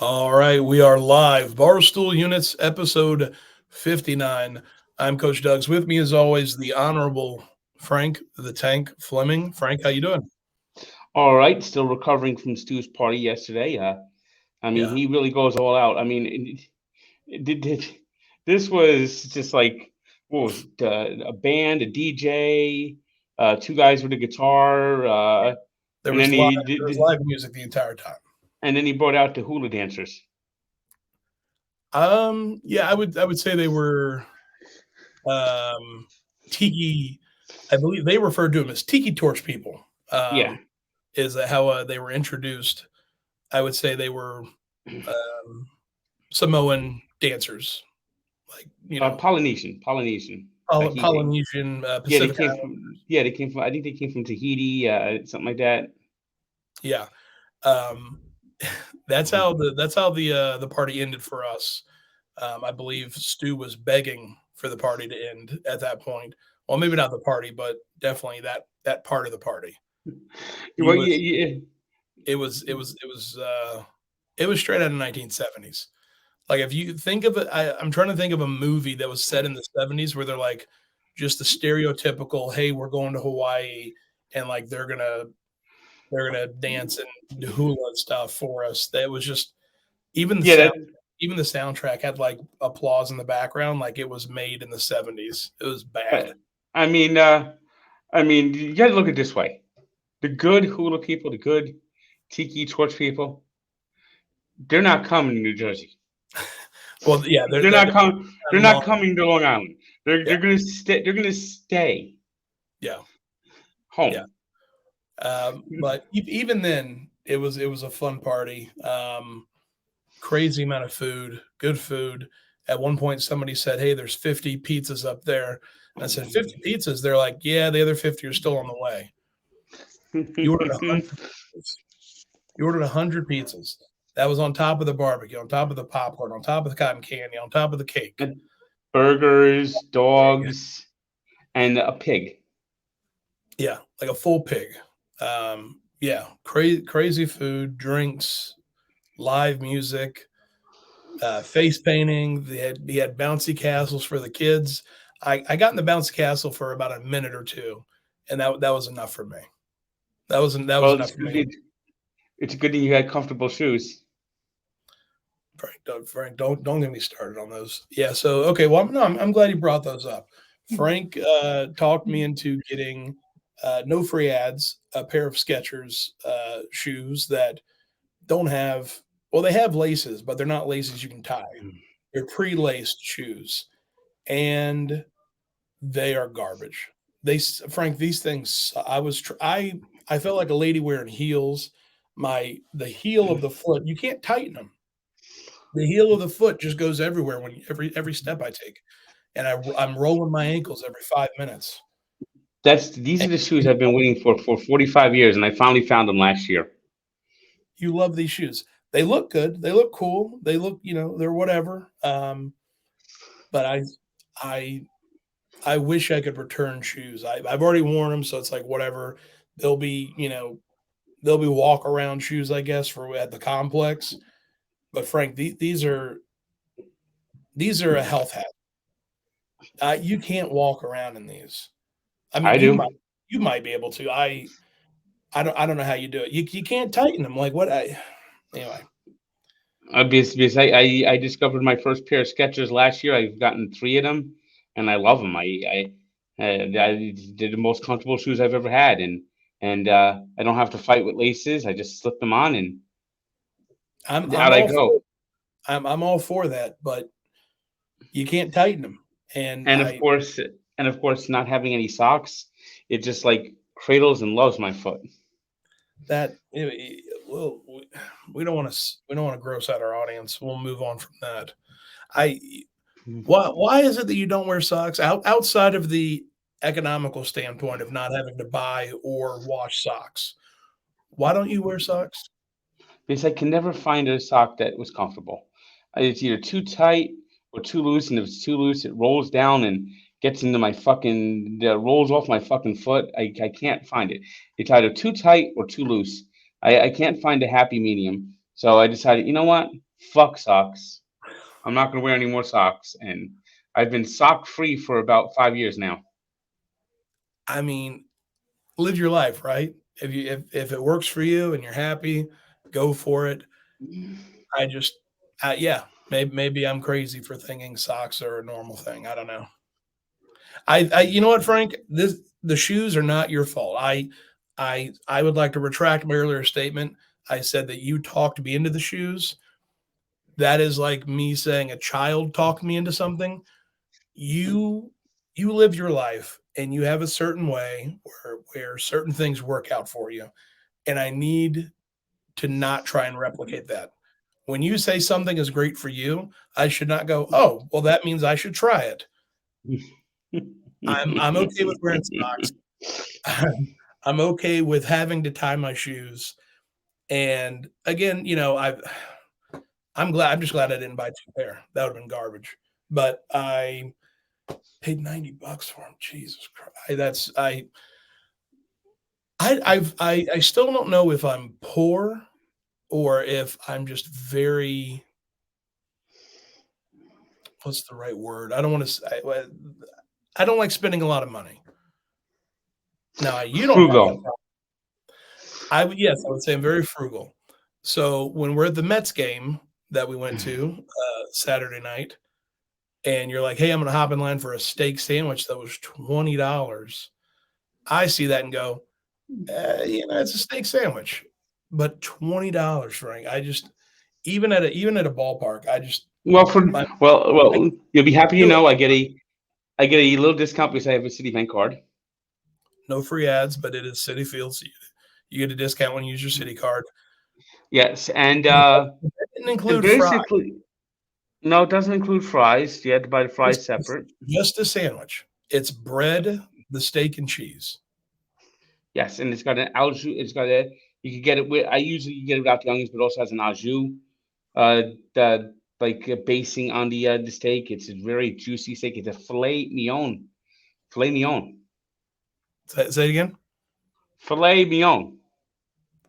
All right, we are live. Barstool Units, episode 59. I'm Coach Doug's. With me, as always, the Honorable Frank the Tank Fleming. Frank, how you doing? All right, still recovering from Stu's party yesterday. I mean, Yeah, he really goes all out. I mean, this was just like what was it, a band, a DJ, two guys with a guitar, there and was then live he there was live music the entire time. brought out the hula dancers. Yeah, I would say they were um tiki. I believe they referred to them as tiki torch people. Yeah, Is that how they were introduced? I would say they were um, Samoan dancers, like Polynesian, Tahiti. Polynesian, Yeah, they Pacific came from. Islanders. Yeah, they came from. I think they came from Tahiti, something like that. Yeah, um, that's how the party ended for us. I believe Stu was begging for the party to end at that point. Well, maybe not the party, but definitely that part of the party. He Well, was. yeah, It was straight out of 1970s. Like if you think of it, I'm trying to think of a movie that was set in the 70s where they're like just the stereotypical, hey, we're going to Hawaii and like they're gonna dance and do hula and stuff for us. That was just even the yeah. sound That even the soundtrack had like applause in the background, like it was made in the 70s. It was bad. I, I mean, you got to look at it this way: the good hula people, the good tiki torch people, they're not coming to New Jersey. Well, yeah, They're not coming. They're they're not coming to Long Island. yeah, They're gonna stay. They're gonna stay yeah, yeah. home. But even then, it was a fun party. Crazy amount of food, good food. At one point, somebody said, "Hey, there's 50 pizzas up there." And I said, "50 pizzas?" They're like, "Yeah, the other 50 are still on the way." You ordered 100 pizzas. You ordered 100 pizzas. That was on top of the barbecue, on top of the popcorn, on top of the cotton candy, on top of the cake. Burgers, Pig. dogs, and a pig. Yeah, like a full pig. Yeah, crazy food, drinks, live music, face painting. He had bouncy castles for the kids. I got in the bouncy castle for about a minute or two, and that was enough for me. That was Well, enough for me. it's a good thing you had comfortable shoes. Frank, don't get me started on those. Yeah. So okay. Well, no, I'm glad you brought those up. Frank talked me into getting no free ads, a pair of Skechers shoes that don't have. Well, they have laces, but they're not laces you can tie. They're pre-laced shoes, and they are garbage. Frank, these things. I felt like a lady wearing heels. The heel of the foot. You can't tighten them. The heel of the foot just goes everywhere when every step I take, and I'm rolling my ankles every 5 minutes. These And are the shoes I've been waiting for 45 years, and I finally found them last year. you love these shoes. They look good. They look cool. They look, they're whatever. But I I wish I could return shoes. I've already worn them, so it's like whatever. They'll be, they'll be walk around shoes, I guess, for at the complex. But Frank, these are a health hazard. You can't walk around in these. I mean, I you do. might be able to. I don't know how you do it. You can't tighten them. Like what? Anyway. Because I discovered my first pair of Skechers last year. I've gotten three of them, and I love them. They're the most comfortable shoes I've ever had, and I don't have to fight with laces. I just slip them on, and I'm out I all for go. I'm all for that, but you can't tighten them. And And of course, not having any socks, it just like cradles and loves my foot. that well, we don't want to gross out our audience. We'll move on from that. I why is it that you don't wear socks outside of the economical standpoint of not having to buy or wash socks? Why don't you wear socks? Because I can never find a sock that was comfortable. It's either too tight or too loose, and if it's too loose, it rolls down and gets into my fucking rolls off my fucking foot. I can't find it. It's either too tight or too loose. I can't find a happy medium. So I decided, you know what? Fuck socks. I'm not going to wear any more socks. And I've been sock free for about 5 years now. I mean, live your life, right? If it works for you and you're happy, go for it. I just, yeah, maybe I'm crazy for thinking socks are a normal thing. I don't know. You know what, Frank? The shoes are not your fault. I would like to retract my earlier statement. I said that you talked me into the shoes. That is like me saying a child talked me into something. You you live your life and you have a certain way where certain things work out for you. And I need to not try and replicate that. When you say something is great for you, I should not go, "Oh, well that means I should try it." I'm okay with wearing socks. I'm okay with having to tie my shoes. And again, I'm just glad I didn't buy two pair. That would have been garbage. But I paid $90 for them. Jesus Christ. I still don't know if I'm poor or if I'm just very, what's the right word? I don't want to say, I don't like spending a lot of money. Now, you don't have that Frugal. problem. Yes, I would say I'm very frugal. So when we're at the Mets game that we went to Saturday night, and you're like, "Hey, I'm going to hop in line for a steak sandwich that was $20." I see that and go, it's a steak sandwich, but $20, Frank. I just even at a ballpark, Well, I you'll be happy to do it. know I get a little discount because I have a Citibank card. No free ads, but it is Citi Field, so you get a discount when you use your Citi card. Yes, and That didn't and include fries, basically, no, it doesn't include fries. You have to buy the fries just separate. just a sandwich. It's bread, the steak, and cheese. Yes, and it's got an au jus. It's got a. You can get it with. I usually get it without the onions, but it also has an au jus. The like basing on the steak. It's a very juicy steak. It's a filet mignon. Filet mignon. Say it again. Filet mignon.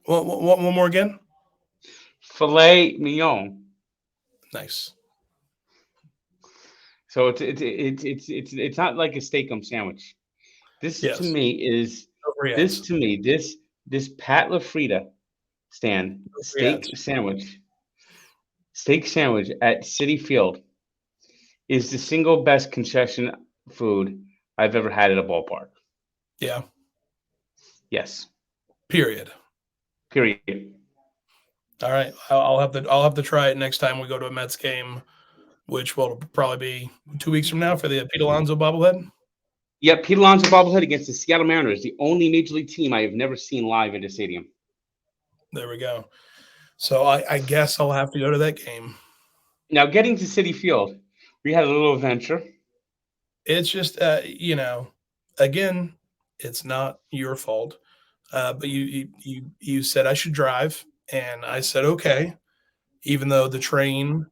One more again. Filet mignon. Nice. So it's not like a steakum sandwich. This to Yes. me is No free this ads. to me this Pat LaFrida stand No free ads. steak sandwich at Citi Field is the single best concession food I've ever had at a ballpark. Yeah. Yes, Period. period. All right. I'll have to try it next time we go to a Mets game, which will probably be 2 weeks from now for the Pete Alonso bobblehead. Yep, Pete Alonso bobblehead against the Seattle Mariners, the only major league team I have never seen live at a stadium. There we go. So I guess I'll have to go to that game. Now, getting to Citi Field, we had a little adventure. It's just, again, it's not your fault. But you said I should drive, and I said okay. Even though the train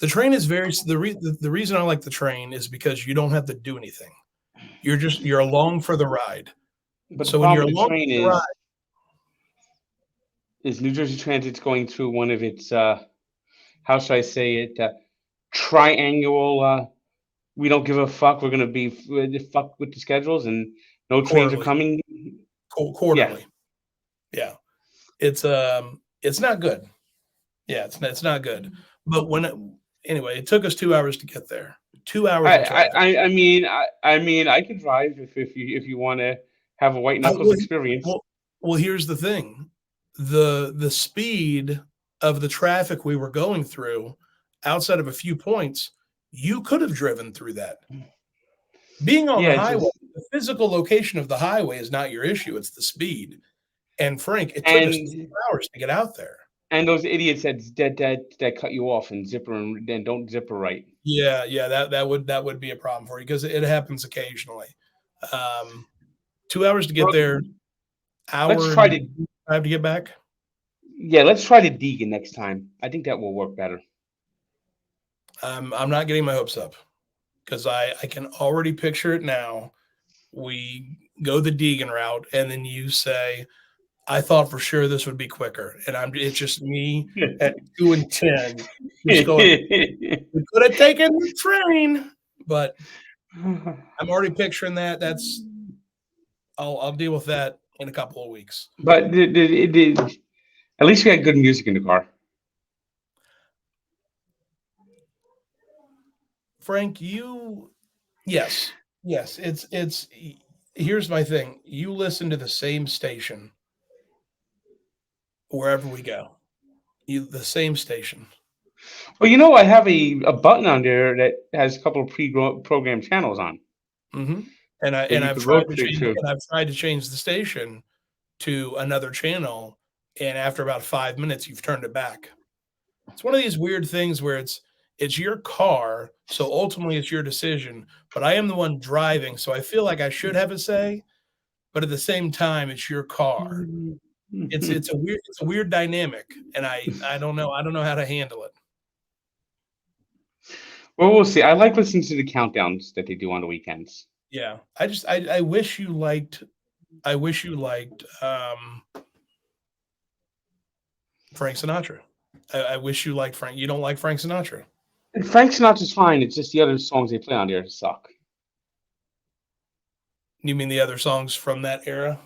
is the reason I like the train is because you don't have to do anything. You're along for the ride. But the So when you're problem with the along train for the ride, is New Jersey Transit's going through one of its how should I say it triannual we don't give a fuck. We're gonna be fuck with the schedules and no trains are quarterly, coming. Yeah, quarterly, yeah, it's not good. Yeah, it's not good. But anyway, it took us 2 hours to get there. 2 hours in traffic. I could drive if you want to have a white I, knuckles well, experience. well, here's the thing: the speed of the traffic we were going through, outside of a few points, you could have driven through that. Being on Yeah, the it's highway, just the physical location of the highway is not your issue; it's the speed. And Frank, it took us and 2 hours to get out there. those idiots that cut you off and zipper and then don't zipper right. Yeah, that would be a problem for you because it happens occasionally. Um, 2 hours to get Well, there, let's hour try and to five to get back. yeah, let's try to Deegan next time. I think that will work better. I'm not getting my hopes up because I can already picture it now. We go the Deegan route, and then you say, I thought for sure this would be quicker, and it's just me at 2-10, just going. We could have taken the train, but I'm already picturing that. That's I'll deal with that in a couple of weeks. But at least we had good music in the car. Frank, yes, yes. It's. Here's my thing. You listen to the same station wherever we go. The same station. Well, I have a button on there that has a couple of pre-programmed channels on Hmm. And that you I've could tried to rotate change to. and I've tried to change the station to another channel, and after about 5 minutes, you've turned it back. It's one of these weird things where it's your car, so ultimately it's your decision. But I am the one driving, so I feel like I should have a say. But at the same time, it's your car. It's a weird dynamic, and I don't know how to handle it. Well, we'll see. I like listening to the countdowns that they do on the weekends. Yeah, I wish you liked Frank Sinatra. I wish you liked Frank. You don't like Frank Sinatra. And Frank Sinatra's fine. It's just the other songs they play on there suck. You mean the other songs from that era?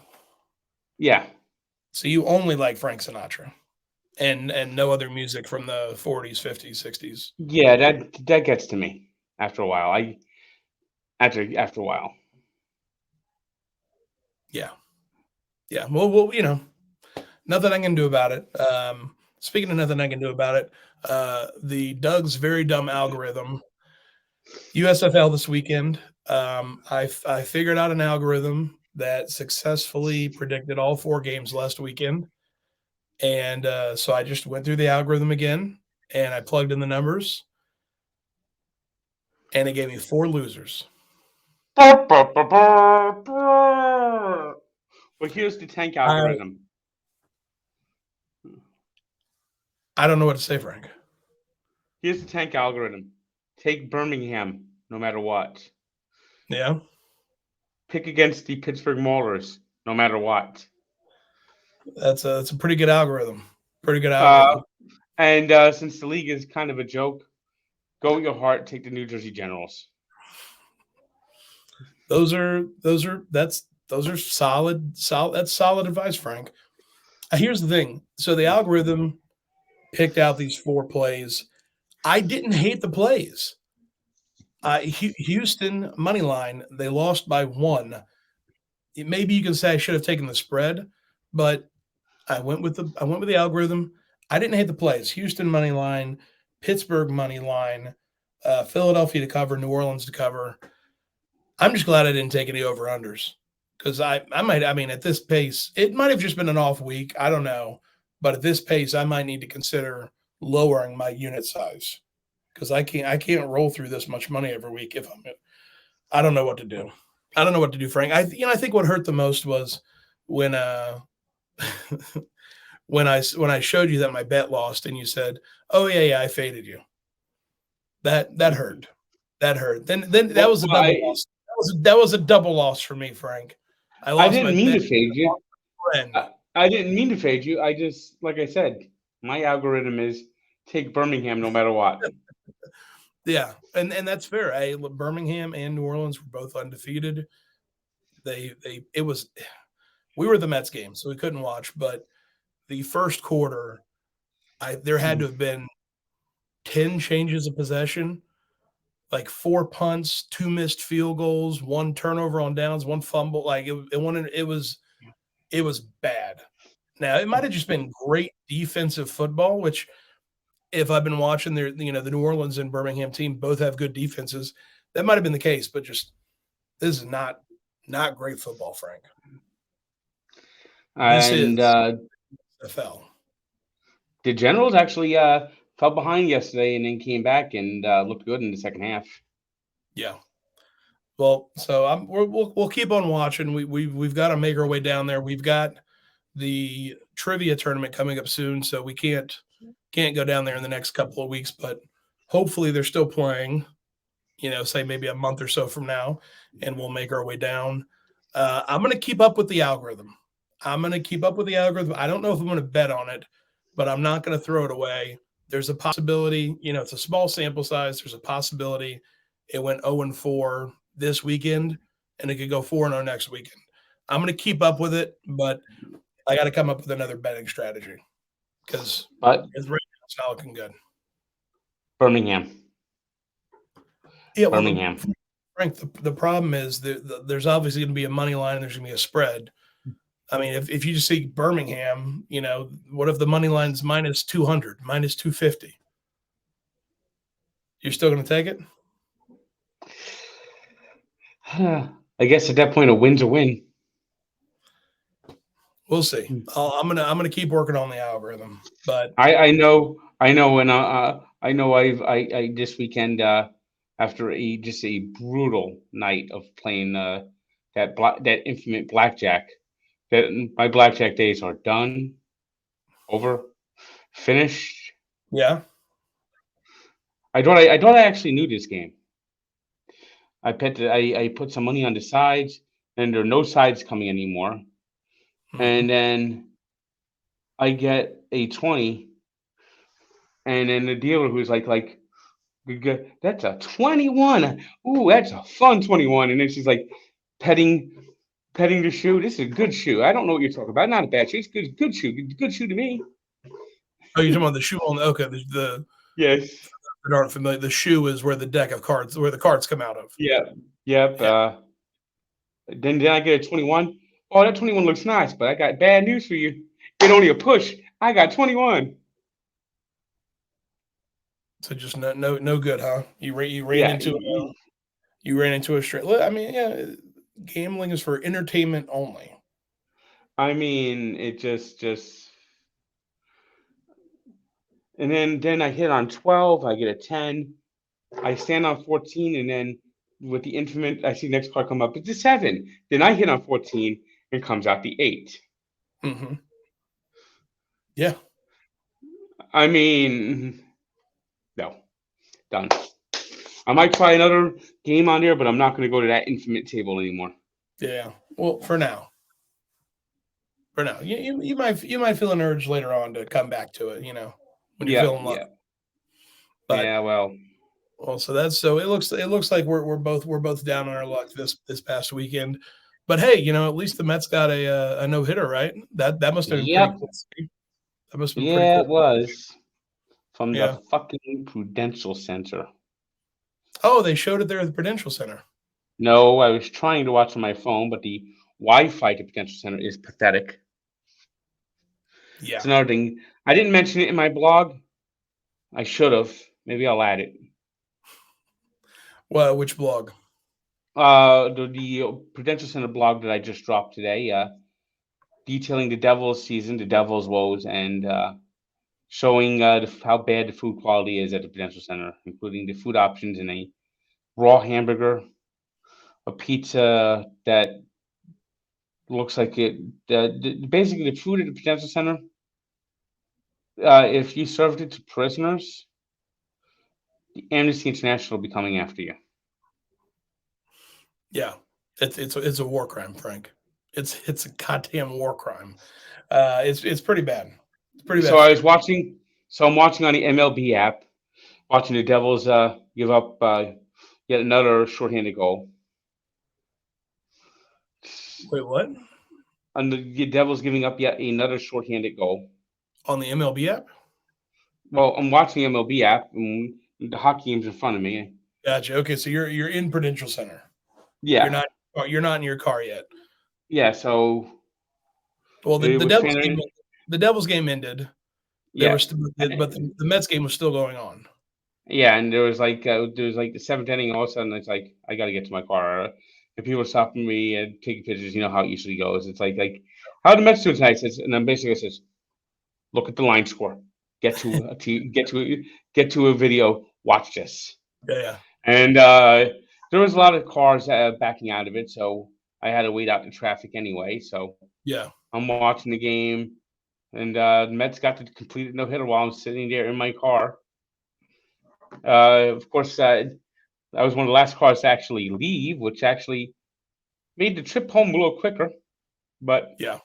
Yeah, So you only like Frank Sinatra and no other music from the 40s, 50s, 60s. yeah, that gets to me after a while. After a while. Yeah. Yeah. Well, nothing I can do about it. Speaking of nothing I can do about it, the Doug's Very Dumb Algorithm, USFL this weekend. I figured out an algorithm that successfully predicted all 4 games last weekend. And so I just went through the algorithm again and I plugged in the numbers and it gave me 4 losers. Well, here's the tank I algorithm. I don't know what to say, Frank. Here's the tank algorithm. Take Birmingham no matter what. Yeah, Pick against the Pittsburgh Maulers no matter what. that's a pretty good algorithm. Pretty good Uh, algorithm. and since the league is kind of a joke, go with your heart. Take the New Jersey Generals. Those are solid. That's solid advice, Frank. Here's the thing. So the algorithm picked out these 4 plays. I didn't hate the plays. Houston money line. They lost by 1. Maybe you can say I should have taken the spread, but I went with the algorithm. I didn't hate the plays. Houston money line, Pittsburgh money line, Philadelphia to cover, New Orleans to cover. I'm just glad I didn't take any over unders because I mean at this pace it might have just been an off week. I don't know, but at this pace I might need to consider lowering my unit size because I can't roll through this much money every week if I don't know what to do. I don't know what to do, Frank. I think what hurt the most was when when I showed you that my bet lost and you said, "Oh yeah, I faded you." That hurt. That hurt. Then that Well, was a double loss. That was a double loss for me, Frank. I I lost my didn't mean best to fade you. friend. I didn't mean to fade you. I just, like I said, my algorithm is take Birmingham no matter what. Yeah, and that's fair. Birmingham and New Orleans were both undefeated. They it was we were the Mets game, so we couldn't watch. But the first quarter, there had to have been 10 changes of possession, like 4 punts, 2 missed field goals, 1 turnover on downs, 1 fumble. Like it was bad. Now it might have just been great defensive football, which if I've been watching the New Orleans and Birmingham team both have good defenses, that might have been the case. But just this is not great football, Frank. This And is NFL. the Generals actually fell behind yesterday and then came back and looked good in the second half. Yeah. Well, so we'll keep on watching. We've got to make our way down there. We've got the trivia tournament coming up soon, so we can't go down there in the next couple of weeks. But hopefully, they're still playing. Say maybe a month or so from now, and we'll make our way down. I'm going to keep up with the algorithm. I'm going to keep up with the algorithm. I don't know if I'm going to bet on it, but I'm not going to throw it away. There's a possibility, it's a small sample size. There's a possibility it went 0-4 this weekend, and it could go 4-0 next weekend. I'm going to keep up with it, but I got to come up with another betting strategy because But right now it's not looking good. Birmingham. Yeah, well, Birmingham. Frank, the problem is there's obviously going to be a money line and there's going to be a spread. I mean, if you just see Birmingham, what if the money line's minus 200, minus 250? You're still going to take it? I guess at that point, a win's a win. We'll see. I'm gonna keep working on the algorithm, but I know, and I know I this weekend after just a brutal night of playing that infinite blackjack, that my blackjack days are done, over, finished. yeah, I thought I actually knew this game. I put some money on the sides, and there are no sides coming anymore. And then I get a 20, and then the dealer who's like, that's a 21. Ooh, that's a fun 21. And then she's like petting the shoe. This is a good shoe. I don't know what you're talking about. Not a bad shoe. It's good shoe. Good shoe to me. Oh, you're talking about the shoe on the Yes. that aren't familiar. The shoe is where the deck of cards, where the cards come out of. Yeah. Yep. Yeah. Then I get a 21. Oh, that 21 looks nice, but I got bad news for you. Get only a push. I got 21. So just no good, huh? You ran Yeah. into a straight. I mean, yeah, gambling is for entertainment only. I mean, it just and then I hit on 12, I get a 10. I stand on 14, and then with the infinite, I see the next card come up. It's a 7. Then I hit on 14, and comes out the 8. Mm-hmm. Yeah. I mean, no, done. I might try another game on there, but I'm not going to go to that infinite table anymore. Yeah. Well, for now. You might feel an urge later on to come back to it, when you're feeling lucky. But Yeah, well, so it looks like we're both down on our luck this past weekend. But hey, at least the Mets got a no hitter, right? That must have been pretty yep, cool. That must have been pretty yeah, cool. it was from the Yeah. fucking Prudential Center. Oh, they showed it there at the Prudential Center. No, I was trying to watch on my phone, but the Wi-Fi at the Prudential Center is pathetic. Yeah. It's another thing. I didn't mention it in my blog. I should have. Maybe I'll add it. Well, which blog? The Prudential Center blog that I just dropped today, detailing the Devils' season, the Devils' woes, and showing how bad the food quality is at the Prudential Center, including the food options in a raw hamburger, a pizza that looks like it. Basically, the food at the Prudential Center, if you served it to prisoners, the Amnesty International will be coming after you. Yeah, it's a war crime, Frank. It's a goddamn war crime. It's pretty bad. It's pretty bad. So I was watching. So I'm watching on the MLB app, watching the Devils give up yet another shorthanded goal. Wait, what? And the Devils giving up yet another shorthanded goal. On the MLB app? Well, I'm watching the MLB app, and the hockey game's in front of me. Gotcha. Okay, so you're in Prudential Center. Yeah. You're not in your car yet. Yeah. So. Well, the Devils game ended. Yeah. But the Mets game was still going on. Yeah, and there was like the seventh inning. All of a sudden, it's like I got to get to my car. And people are stopping me and taking pictures. You know how it usually goes. It's like how the Mets doing tonight? And then basically it says, look at the line score. Get to a video. Watch this. Yeah. And there was a lot of cars backing out of it, so I had to wait out the traffic anyway. So yeah, I'm watching the game, and the Mets got to complete a no hitter while I'm sitting there in my car. Of course, I was one of the last cars to actually leave, which actually made the trip home a little quicker. But yeah,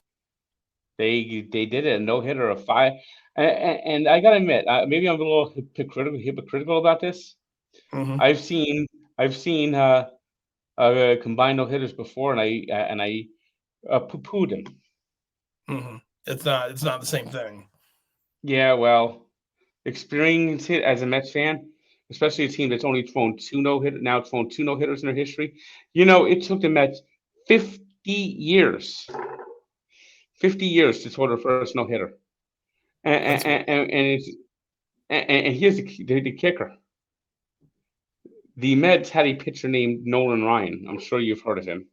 They did it, a no hitter, a five, and I gotta admit, maybe I'm a little hypocritical about this. Hmm. I've seen I've seen combined no hitters before, and I poo-pooed them. Hmm. It's not the same thing. Yeah, well, experience it as a Mets fan, especially a team that's only thrown two no hitter now thrown two no hitters in their history. It took the Mets 50 years, 50 years to throw their first no hitter, and That's here's the kicker: the Mets had a pitcher named Nolan Ryan. I'm sure you've heard of him.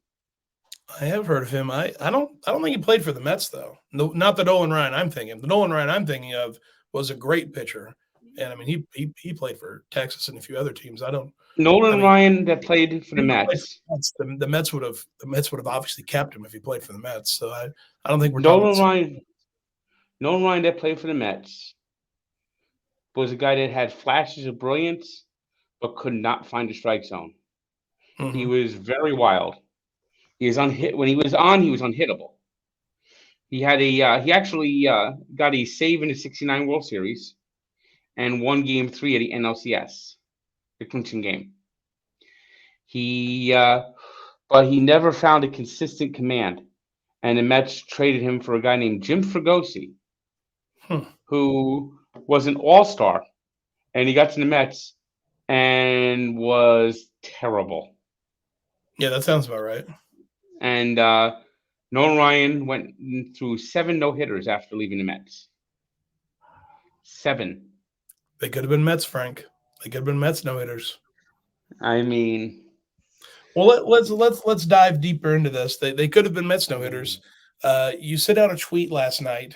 I have heard of him. I don't think he played for the Mets though. No, not the Nolan Ryan I'm thinking. The Nolan Ryan I'm thinking of was a great pitcher, and I mean he played for Texas and a few other teams. I don't. I Nolan mean, Ryan that played for if the he would have played for Mets. the Mets, the Mets would have obviously kept him if he played for the Mets. So I don't think we're talking. Nolan Ryan, Nolan Ryan that played for the Mets was a guy that had flashes of brilliance, but could not find the strike zone. He Hmm. was very wild. He was unhit when he was on. He was unhittable. He actually got a save in the '69 World Series and won Game 3 of the NLCS, the clinching game. He but he never found a consistent command, and the Mets traded him for a guy named Jim Fregosi, Hmm. who was an all-star, and he got to the Mets and was terrible. Yeah, that sounds about right. And Nolan Ryan went through 7 no hitters after leaving the Mets. 7. They could have been Mets, Frank. They could have been Mets no hitters. I mean, Well, let's dive deeper into this. They could have been Mets no hitters. You sent out a tweet last night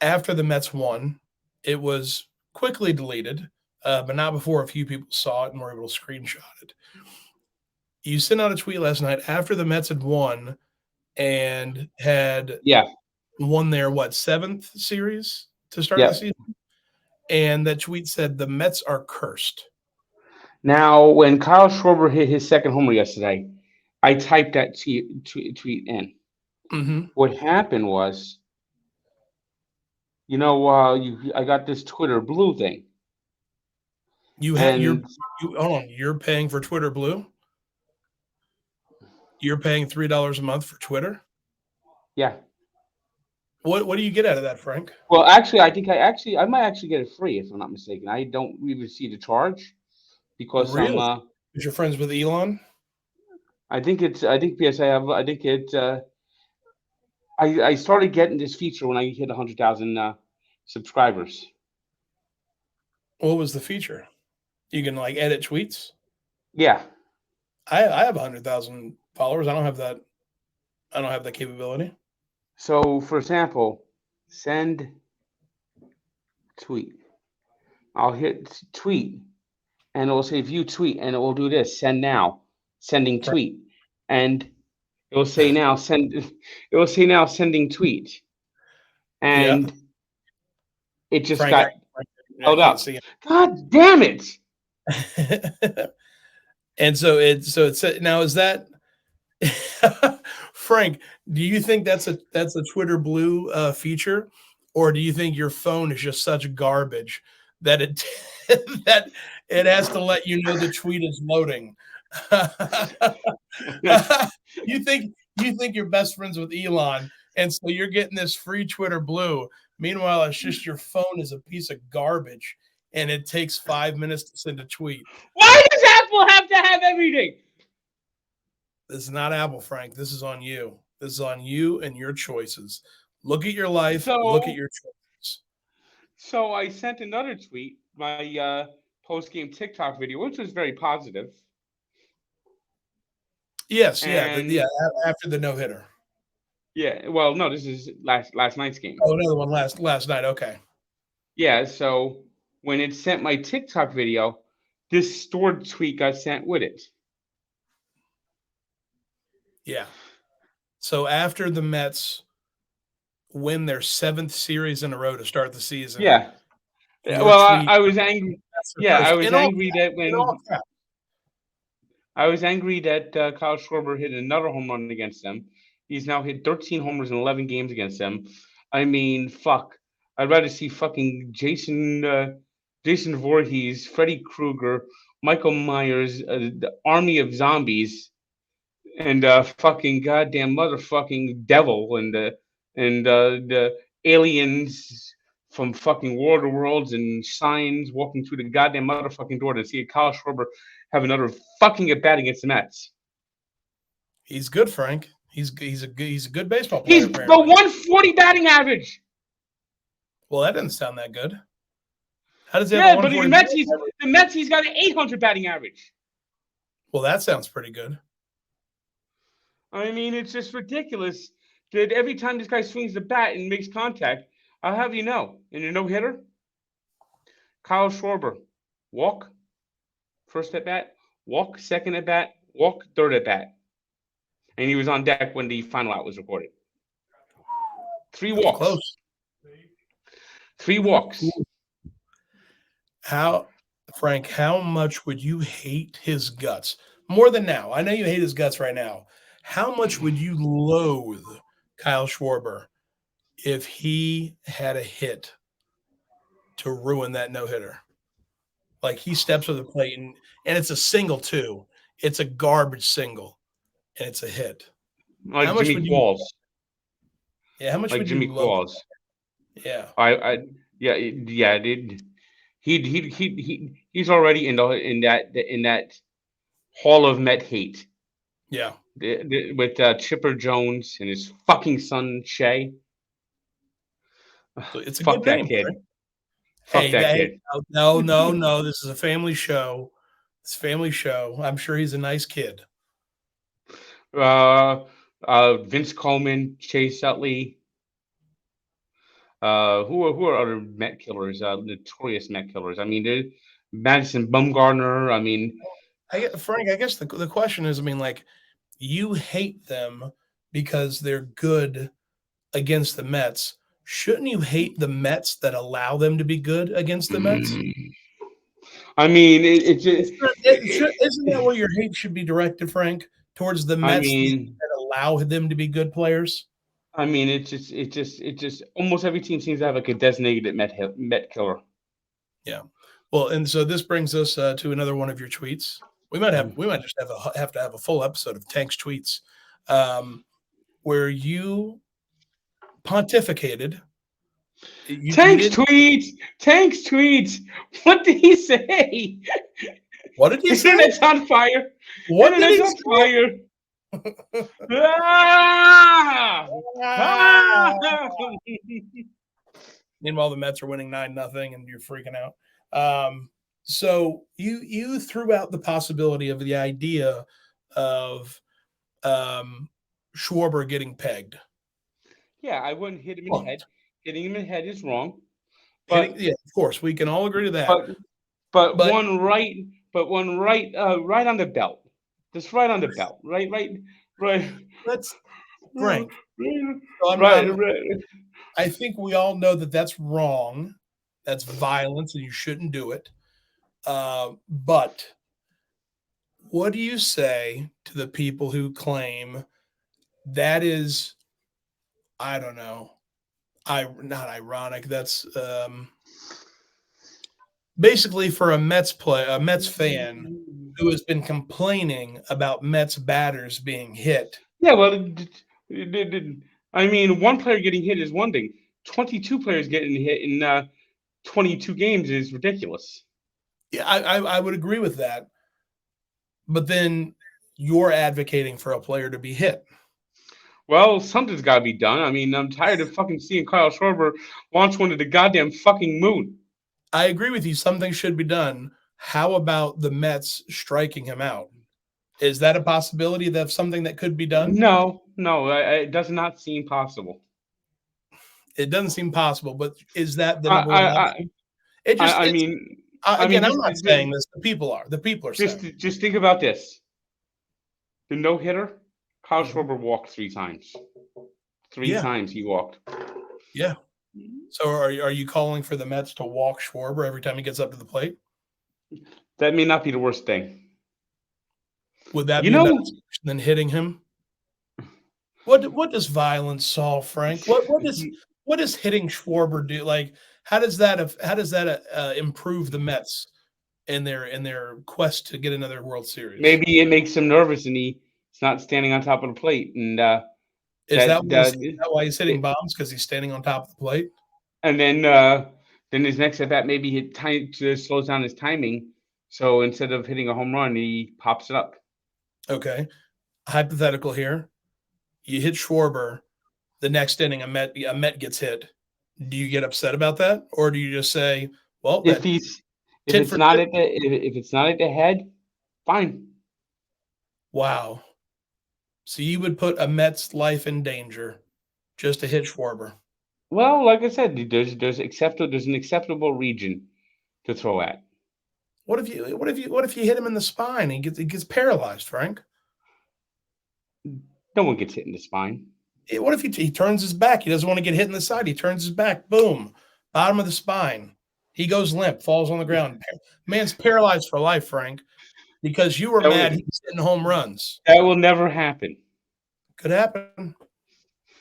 after the Mets won. It was quickly deleted, but not before a few people saw it and were able to screenshot it. You sent out a tweet last night after the Mets had won and had yeah, won their seventh series to start the yeah. season, and that tweet said the Mets are cursed. Now, when Kyle Schwarber hit his second homer yesterday, I typed that tweet in. Hmm. What happened was, I got this Twitter Blue thing, You're and you hold on. You're paying for Twitter Blue. You're paying $3 a month for Twitter. yeah. What do you get out of that, Frank? Well, actually, I might actually get it free if I'm not mistaken. I don't even see the charge because I'm Really? Because you're friends with Elon? I think yes I have I think it I started getting this feature when I hit 100,000 subscribers. What was the feature? You can edit tweets. Yeah. I have 100,000 followers. I don't have that. I don't have that capability. So, for example, send tweet. I'll hit tweet, and it will say view tweet, and it will do this: send now, sending Frank, tweet, and it will say now send. It will say now sending tweet, yeah, and it just Frank. got I held can't up. see God damn it! it. And so it's now is that Frank? Do you think that's a Twitter Blue feature, or do you think your phone is just such garbage that it that it has to let you know the tweet is loading? you think you're best friends with Elon, and so you're getting this free Twitter Blue. Meanwhile, it's just your phone is a piece of garbage, and it takes 5 minutes to send a tweet. Why does Apple have to have everything? This is not Apple, Frank. This is on you. This is on you and your choices. Look at your life. Look at So, your choices. so I sent another tweet, my post game TikTok video, which was very positive, Yes, yeah, and after the no hitter. yeah, well, no, this is last night's game. Oh, another one last night. Okay. Yeah, so when it sent my TikTok video, this stored tweet got sent with it. Yeah. So after the Mets win their seventh series in a row to start the season, Yeah. your Well, tweet I was angry. Yeah, I first was angry that in all caps. Kyle Schwarber hit another home run against them. He's now hit 13 homers in 11 games against them. I mean, fuck. I'd rather see fucking Jason Voorhees, Freddy Krueger, Michael Myers, the army of zombies, and fucking goddamn motherfucking devil, and the aliens from fucking World of Worlds and signs walking through the goddamn motherfucking door to see a Kyle Schwarber have another fucking at bat against the Mets. He's good, Frank. He's a good baseball player. He's Apparently. the 140 batting average. Well, that doesn't sound that good. How does he have Yeah, a but 140? the Mets he's got an 800 batting average. Well, that sounds pretty good. I mean, it's just ridiculous that every time this guy swings the bat and makes contact, I'll have you know, in a no-hitter, Kyle Schwarber, walk, first at bat, walk, second at bat, walk, third at bat. And he was on deck when the final out was recorded. 3 walks. Close. 3 walks. Frank, how much would you hate his guts? More than now. I know you hate his guts right now. How much would you loathe Kyle Schwarber if he had a hit to ruin that no-hitter? Like he steps to the plate and it's a single too. It's a garbage single and it's a hit. Like how much Jimmy Qualls. Yeah, how much like would Jimmy you Qualls. Yeah. He's already in that hall of Met hate. Yeah. With Chipper Jones and his fucking son Shea. So it's a Fuck good that name, kid. Right? Fuck that kid. No. This is a family show. It's a family show. I'm sure he's a nice kid. Vince Coleman, Chase Utley. Who are other Met killers? Notorious Met killers. I mean, Madison Bumgarner. I mean, Frank, I guess the question is, I mean, like, you hate them because they're good against the Mets. Shouldn't you hate the Mets that allow them to be good against the Mets? I mean, isn't that where your hate should be directed, Frank? Towards the Mets that allow them to be good players? I mean, it just almost every team seems to have like a designated Met killer. Yeah. Well, and so this brings us to another one of your tweets. We might just have to have a full episode of Tank's tweets, where you pontificated. Tank's tweets. What did he say? What did he say? Internet's on fire. What did he say? Meanwhile, the Mets are winning 9-0, and you're freaking out. So you threw out the possibility of the idea of Schwarber getting pegged. Yeah, I wouldn't hit him in the head. Hitting him in the head is wrong. But yeah, of course, we can all agree to that. But one right on the belt. Just right on the belt. Right. That's Frank. Right. I think we all know that that's wrong. That's violence, and you shouldn't do it. But what do you say to the people who claim that is, I don't know, not ironic. That's basically for a Mets fan who has been complaining about Mets batters being hit. Yeah, well, I mean, one player getting hit is one thing. 22 players getting hit in 22 games is ridiculous. Yeah, I would agree with that. But then you're advocating for a player to be hit. Well, something's got to be done. I mean, I'm tired of fucking seeing Kyle Schwarber launch one to the goddamn fucking moon. I agree with you. Something should be done. How about the Mets striking him out? Is that a possibility? That's something that could be done? No, it does not seem possible. It doesn't seem possible, but is that the number one option? I'm not saying this. The people are. The people are saying. Just think about this. The no-hitter, Kyle Schwarber walked 3 times. 3 times he walked. Yeah. So are you calling for the Mets to walk Schwarber every time he gets up to the plate? That may not be the worst thing. Would that be better than hitting him? What does violence solve, Frank? What does hitting Schwarber do? Like, how does that improve the Mets in their quest to get another World Series? Maybe it makes him nervous and he's not standing on top of the plate, and that Is that why he's hitting it, bombs because he's standing on top of the plate? and then his next at bat maybe he time to slows down his timing, so instead of hitting a home run, he pops it up. Okay, hypothetical here. You hit Schwarber, the next inning a Met gets hit. Do you get upset about that, or do you just say, "Well, If that he's if tit it's for not tit"? at the if it's not at the head, fine. Wow. So you would put a Met's life in danger just to hit Schwarber. Well, like I said, there's an acceptable region to throw at. What if you hit him in the spine? He gets paralyzed, Frank. No one gets hit in the spine. What if he turns his back? He doesn't want to get hit in the side. He turns his back. Boom, bottom of the spine. He goes limp, falls on the ground. Man's paralyzed for life, Frank, because you were That mad will, he was hitting home runs. that will never happen. Could happen.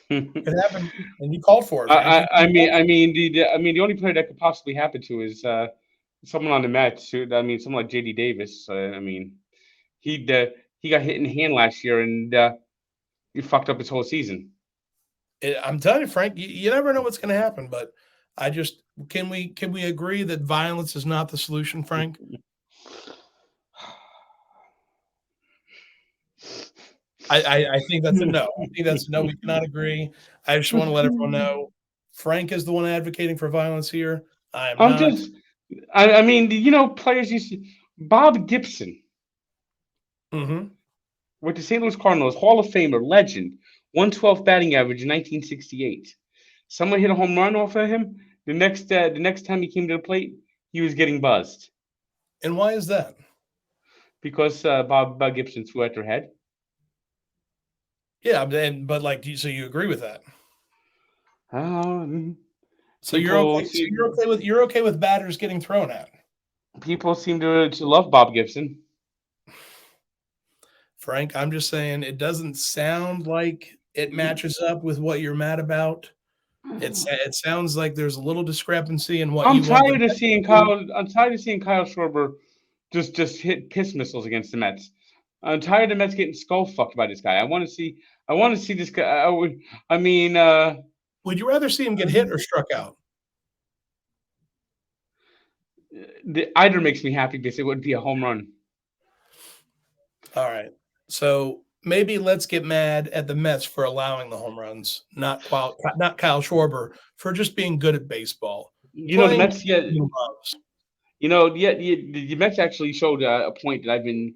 I, Could happen. And you called for it, Frank. the only player that could possibly happen to is someone on the Mets. Someone like JD Davis. He he got hit in the hand last year and he fucked up his whole season. I'm telling you, Frank, you never know what's going to happen. But I just can we agree that violence is not the solution, Frank? I think that's a no. I think that's a no. We cannot agree. I just want to let everyone know Frank is the one advocating for violence here. I am I'm not. just, players used to, Bob Gibson Mm-hmm. with the St. Louis Cardinals, Hall of Famer, legend, 112 batting average in 1968. Someone hit a home run off of him. The next time he came to the plate, he was getting buzzed And why is that? because Bob Gibson threw at their head. Yeah, but like, so you agree with that? Um, So you're people okay. So seem you're okay with batters getting thrown at. people seem to love Bob Gibson. Frank, I'm just saying it doesn't sound like it matches up with what you're mad about. It sounds like there's a little discrepancy in what I'm you want the tired of Mets seeing to do. Kyle. I'm tired of seeing Kyle Schwarber just hit piss missiles against the Mets. I'm tired of the Mets getting skull fucked by this guy. I want to see this guy. I would. I mean, Would you rather see him get hit or struck out? either makes me happy because it would be a home run. All right. So maybe let's get mad at the Mets for allowing the home runs, not Kyle Schwarber for just being good at baseball, The playing Mets. Yeah, he loves. the Mets actually showed a point that I've been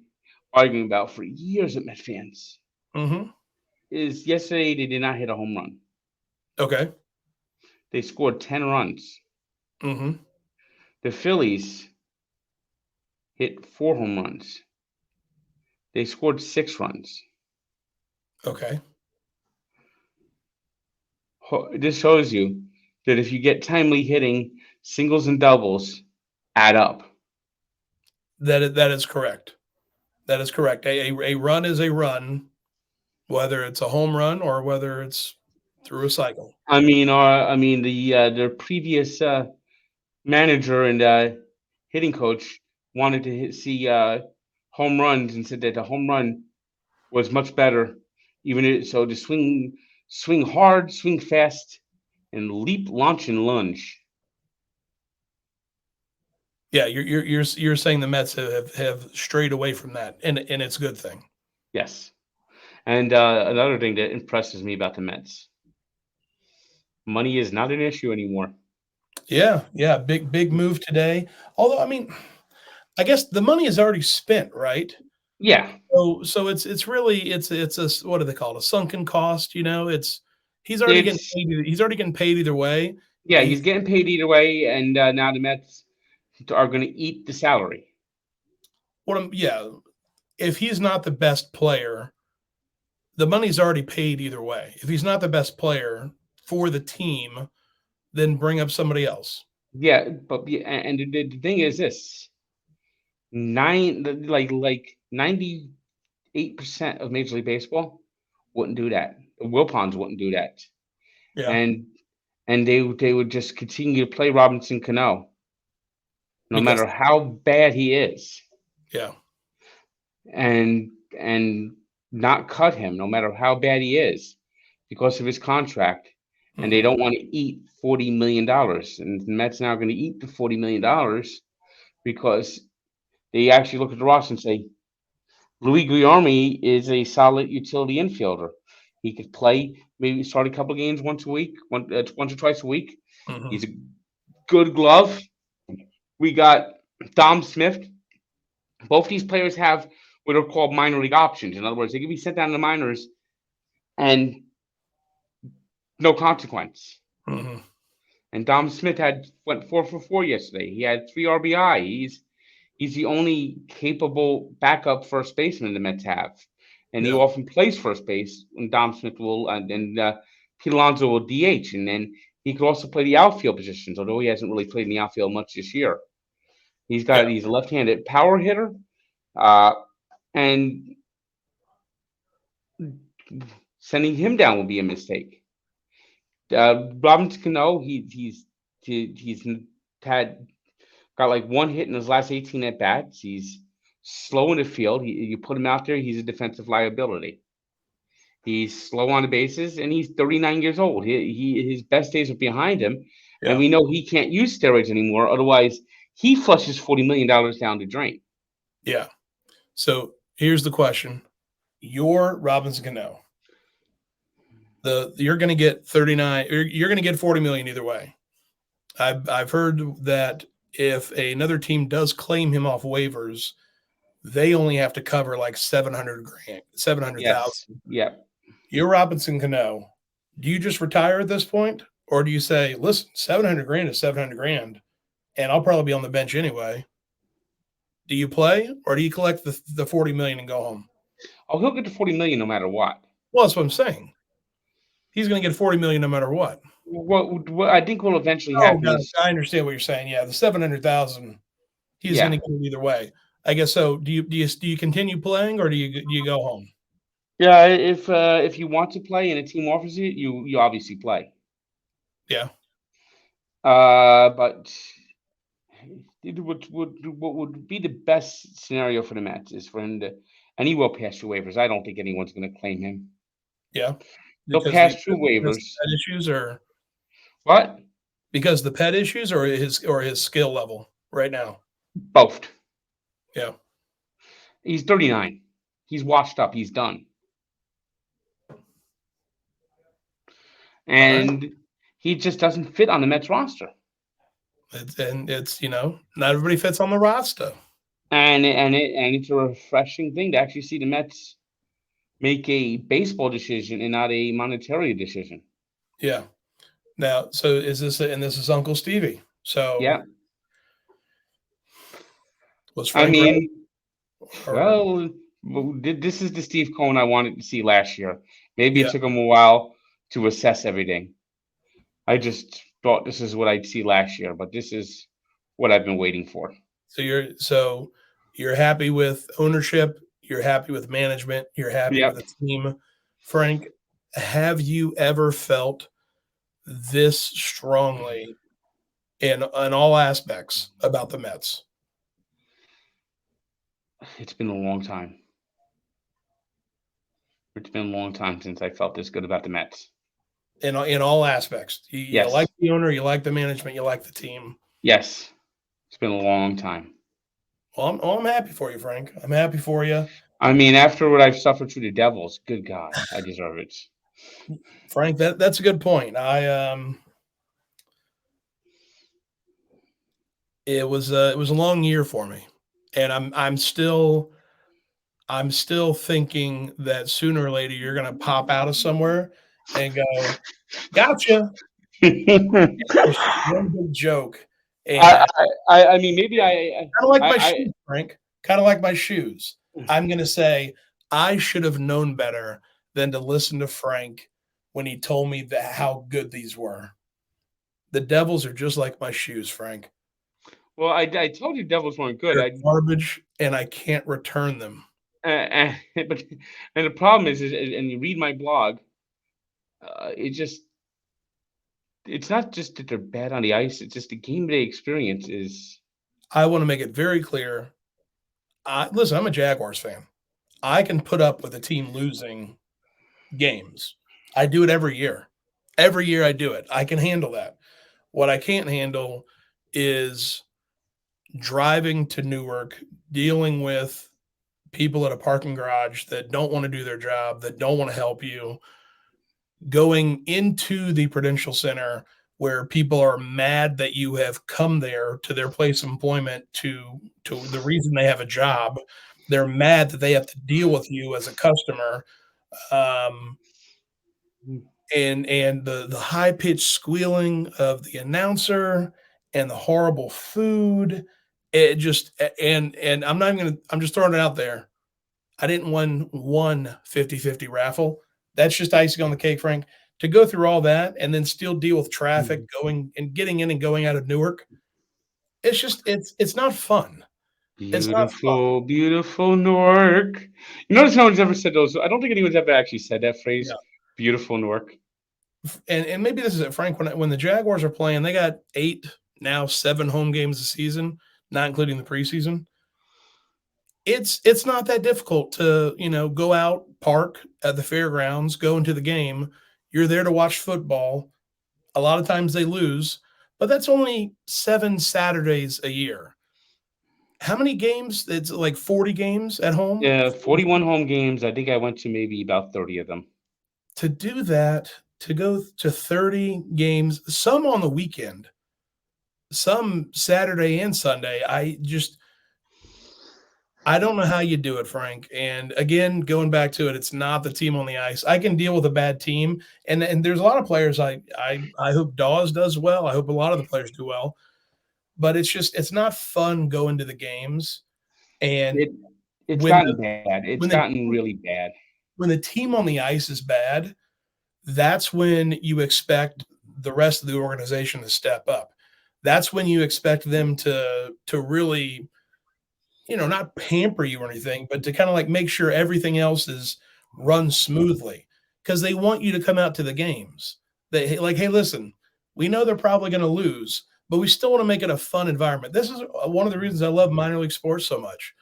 arguing about for years with Met fans. Mm-hmm. Is yesterday they did not hit a home run. Okay. They scored 10 runs. Mm-hmm. The Phillies hit 4 home runs. They scored 6 runs. Okay. This shows you that if you get timely hitting, singles and doubles add up. That is correct. That is correct. A run is a run, whether it's a home run or whether it's through a cycle. Their previous manager and hitting coach wanted to see home runs and said that the home run was much better. So to swing hard, swing fast, and leap, launch, and lunge. Yeah, you're saying the Mets have strayed away from that, and it's a good thing. Yes. And another thing that impresses me about the Mets, money is not an issue anymore. Yeah, big move today. Although, I mean, I guess the money is already spent, right? Yeah, So it's really it's a what do they call it? A sunken cost. It's it's he's already getting paid either way. yeah, He he's getting paid either way, and now the Mets are going to eat the salary. yeah, if he's not the best player, the money's already paid either way. If he's not the best player for the team, then bring up somebody else. Yeah, but and the thing is this: 98% of Major League Baseball wouldn't do that. Wilpons wouldn't do that, Yeah. and they would just continue to play Robinson Cano, no Because matter how bad he is, yeah. and not cut him, no matter how bad he is, because of his contract, and they Hmm. don't want to eat $40 million, and the Mets now are going to eat the $40 million because they actually look at the roster and say Louis Guillorme is a solid utility infielder. He could play, maybe start a couple of games once or twice a week. Hmm. He's a good glove. We got Dom Smith. Both these players have what are called minor league options. In other words, they can be sent down to the minors and no consequence. Hmm. And Dom Smith went 4 for 4 yesterday. He had 3 RBI. He's the only capable backup first baseman the Mets have, and he Yeah. often plays first base. And Dom Smith will and Pete Alonso will DH, and then he could also play the outfield positions. Although he hasn't really played in the outfield much this year. Yeah. He's a left-handed power hitter, uh, and sending him down would be a mistake. Robinson Cano, he's had got like one hit in his last 18 at bats. He's slow in the field. You put him out there, he's a defensive liability. He's slow on the bases, and he's 39 years old. His best days are behind him, and Yeah. we know he can't use steroids anymore. Otherwise, he flushes $40 million down the drain. Yeah. So here's the question: Your Robinson Cano. You're going to get 39. You're going to get 40 million either way. I've heard that if another team does claim him off waivers, they only have to cover like 700,000. Yes. Yeah. You're Robinson Cano. Do you just retire at this point, or do you say, listen, 700 grand is 700 grand, and I'll probably be on the bench anyway? Do you play, or do you collect the 40 million and go home? Oh, he'll get the 40 million no matter what. Well, that's what I'm saying. He's going to get 40 million no matter what. What I think will eventually Oh, happen gosh, is, I understand what you're saying. Yeah, the 700,000, he's going yeah, to get it either way. I guess so. Do you continue playing, or do you go home? yeah. If you want to play and a team offers it, you obviously play. Yeah, But what would be the best scenario for the Mets is for him to, and he will pass through waivers. I don't think anyone's going to claim him. yeah, He'll because pass through because waivers. the pet issues, or What? because the pet issues, or his skill level right now. Both. Yeah. He's 39. He's washed up. He's done. All right. And he just doesn't fit on the Mets roster. It's not everybody fits on the roster. And it's a refreshing thing to actually see the Mets make a baseball decision and not a monetary decision. Yeah. Now, so is this and this is Uncle Stevie. So Yeah. was I Frank right? mean, Or well, this is the Steve Cohen I wanted to see last year. Maybe it yeah. took him a while to assess everything. I just thought this is what I'd see last year, but this is what I've been waiting for. So you're happy with ownership, you're happy with management, you're happy with Yep. the team. Frank, have you ever felt this strongly in all aspects about the Mets? It's been a long time. It's been a long time since I felt this good about the Mets. In all aspects. You like Yes. the owner, you like the management, you like the team. Yes. It's been a long time. Well, I'm happy for you, Frank. I'm happy for you. I mean, after what I've suffered through the Devils, good God, I deserve it. Frank, that's a good point. It was a long year for me, and I'm still thinking that sooner or later you're gonna pop out of somewhere and go, gotcha. It's just one big joke, I, and I mean, maybe kind of like my I shoes, Frank. Kind of like my shoes. I'm gonna say I should have known better than to listen to Frank when he told me that how good these were. The Devils are just like my shoes, Frank. well, I told you Devils weren't good. They're garbage, and I can't return them. But and the problem is, and you read my blog, it just it's not just that they're bad on the ice. It's just the game day experience is. I want to make it very clear. Listen, I'm a Jaguars fan. I can put up with a team losing games. I do it every year. Every year I do it. I can handle that. What I can't handle is driving to Newark, dealing with people at a parking garage that don't want to do their job, that don't want to help you, going into the Prudential Center where people are mad that you have come there to their place of employment to the reason they have a job. They're mad that they have to deal with you as a customer. Um, and the high pitched squealing of the announcer and the horrible food. It just and I'm not even gonna I'm just throwing it out there. I didn't win one 50-50 raffle. That's just icing on the cake, Frank. To go through all that and then still deal with traffic going and getting in and going out of Newark, it's not fun. It's not fun. Beautiful, beautiful Newark. You notice no one's ever said those. I don't think anyone's ever actually said that phrase. Yeah. Beautiful Newark. And maybe this is it, Frank. When the Jaguars are playing, they got 8, now 7 home games a season, not including the preseason. It's not that difficult to, go out, park at the fairgrounds, go into the game. You're there to watch football. A lot of times they lose, but that's only 7 Saturdays a year. How many games? It's like 40 games at home. Yeah, 41 home games. I think I went to maybe about 30 of them. To do that, to go to 30 games, some on the weekend, some Saturday and Sunday, I don't know how you do it, Frank. And again, going back to it, it's not the team on the ice. I can deal with a bad team, and there's a lot of players. I hope Dawes does well. I hope a lot of the players do well. But it's not fun going to the games. And It it's when gotten bad. It's when the gotten really bad. when the team on the ice is bad, that's when you expect the rest of the organization to step up. That's when you expect them to really, not pamper you or anything, but to kind of like make sure everything else is run smoothly because they want you to come out to the games. They like, hey, listen, we know they're probably going to lose, but we still want to make it a fun environment. This is one of the reasons I love minor league sports so much.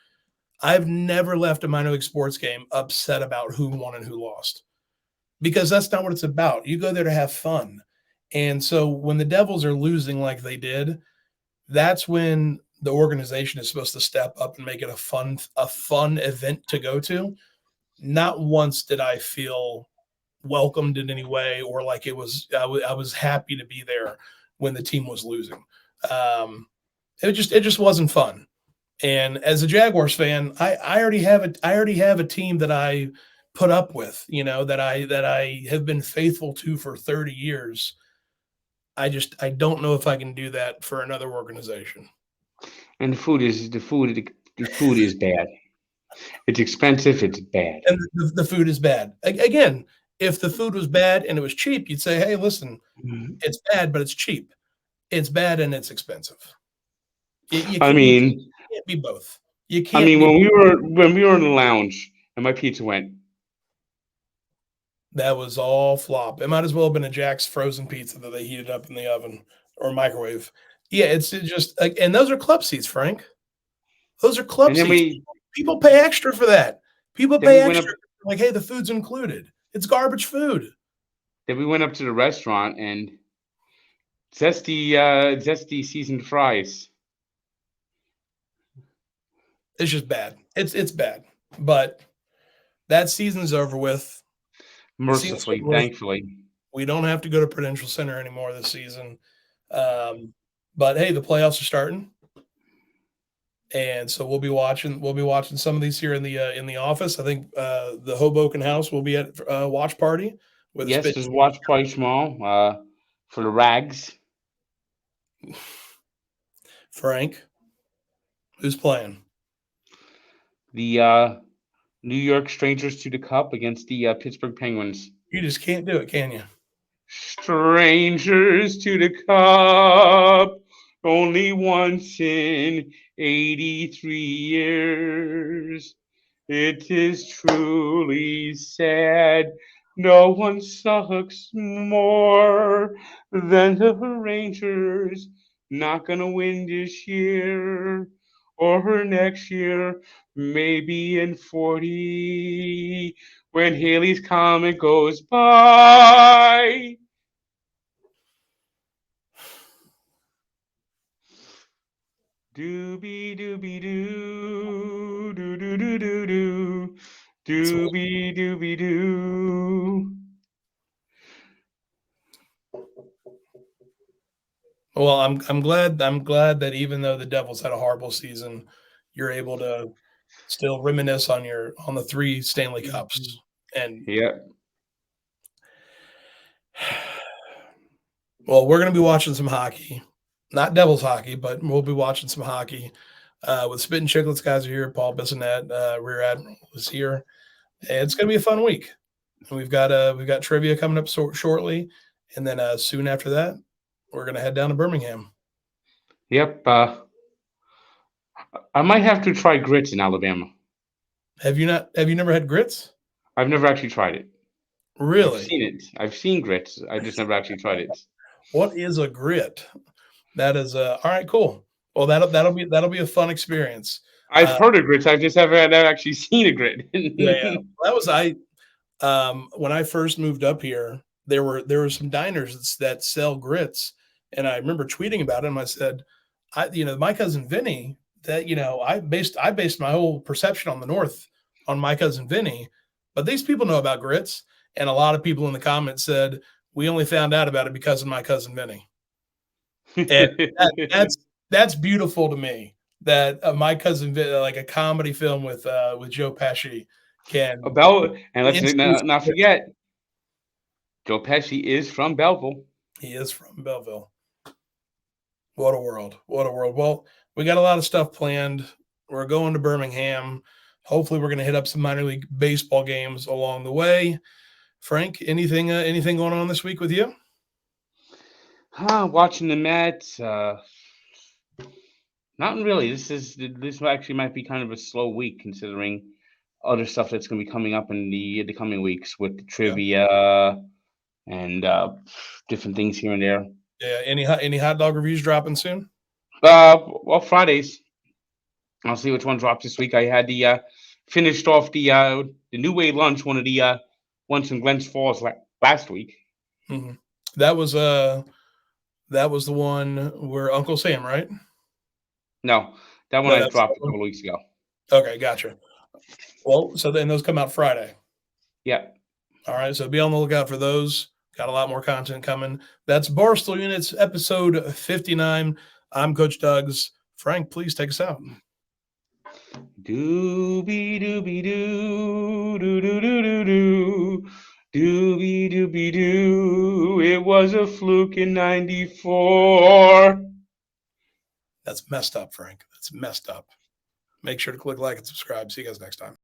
I've never left a minor league sports game upset about who won and who lost because that's not what it's about. You go there to have fun. And so when the Devils are losing like they did, that's when the organization is supposed to step up and make it a fun event to go to. Not once did I feel welcomed in any way or like I was happy to be there when the team was losing. It just wasn't fun. And as a Jaguars fan, I already have a team that I put up with, that I have been faithful to for 30 years. I don't know if I can do that for another organization. And the food is bad. It's expensive. It's bad. And the food is bad. Again, if the food was bad and it was cheap, you'd say, "Hey, listen, Mhm. it's bad, but it's cheap. It's bad and it's expensive." You I can't you mean, can't be both. You I can't mean be when we were in the lounge and my pizza went, That was all flop. It might as well have been a Jack's frozen pizza that they heated up in the oven or microwave. Yeah, it just like and those are club seats, Frank. Those are club and then seats. we People pay extra for that. People then pay we went up extra like, "Hey, the food's included." It's garbage food. then we went up to the restaurant and zesty seasoned fries. It's just bad. It's bad. But that season's over with. The season's Mercifully, over with. thankfully. We don't have to go to Prudential Center anymore this season. But hey, the playoffs are starting. And so we'll be watching some of these here in the office. I think the Hoboken house will be at watch party with a Yes, spit. there's watch party small for the rags. Frank, who's playing? The New York Strangers to the Cup against the Pittsburgh Penguins. You just can't do it, can you? Strangers to the Cup, only once in 83 years. It is truly sad No one sucks more than the Rangers. Not gonna win this year or next year, maybe in 40 when Haley's Comet goes by. Doobie doobie doo, doo doo doo doo doo, So, doobie doobie doo. well, I'm glad that even though the Devils had a horrible season, you're able to still reminisce on the 3 Stanley Cups. And Yeah. well, we're gonna be watching some hockey. Not Devils hockey, but we'll be watching some hockey. With Spittin' Chicklets guys are here. Paul Bissonnette, Rear Admiral is here. And it's gonna be a fun week. And we've got trivia coming up shortly, and then soon after that, we're gonna head down to Birmingham. Yep. I might have to try grits in Alabama. Have you not? Have you never had grits? I've never actually tried it. I've Really? seen it. I've seen grits. I just never actually tried it. What is a grit? That is all right. Cool. Well, that'll be a fun experience. I've Uh, heard of grits. I've just never actually seen a grit. yeah, yeah. That was I. When I first moved up here, there were some diners that sell grits, and I remember tweeting about them. I said, my cousin Vinny. That I based my whole perception on the North on my cousin Vinny, but these people know about grits, and a lot of people in the comments said we only found out about it because of my cousin Vinny, and that's beautiful to me. That my cousin Vinny, like a comedy film with Joe Pesci, can About and let's introduce. not forget, Joe Pesci is from Belleville. He is from Belleville. What a world. What a world. Well, we got a lot of stuff planned. We're going to Birmingham. Hopefully we're going to hit up some minor league baseball games along the way. Frank, anything going on this week with you? Watching the Mets. Not really. This actually might be kind of a slow week considering other stuff that's going to be coming up in the coming weeks with the Yeah. trivia and different things here and there. Yeah. Any hot dog reviews dropping soon? Well, Fridays. I'll see which one drops this week. I had the finished off the New Way lunch, one of the ones from Glens Falls last week. Mm-hmm. That was the one where Uncle Sam, right? No, that one No, I that's dropped a couple of weeks ago. okay. Gotcha. Well, so then those come out Friday. Yeah. All right. So be on the lookout for those. Got a lot more content coming. That's Barstool Units, episode 59. I'm Coach Doug's. Frank, please take us out. Doobie doobie doo, doo doo doo doo doo. Doobie doobie doo. It was a fluke in '94. That's messed up, Frank. That's messed up. Make sure to click like and subscribe. See you guys next time.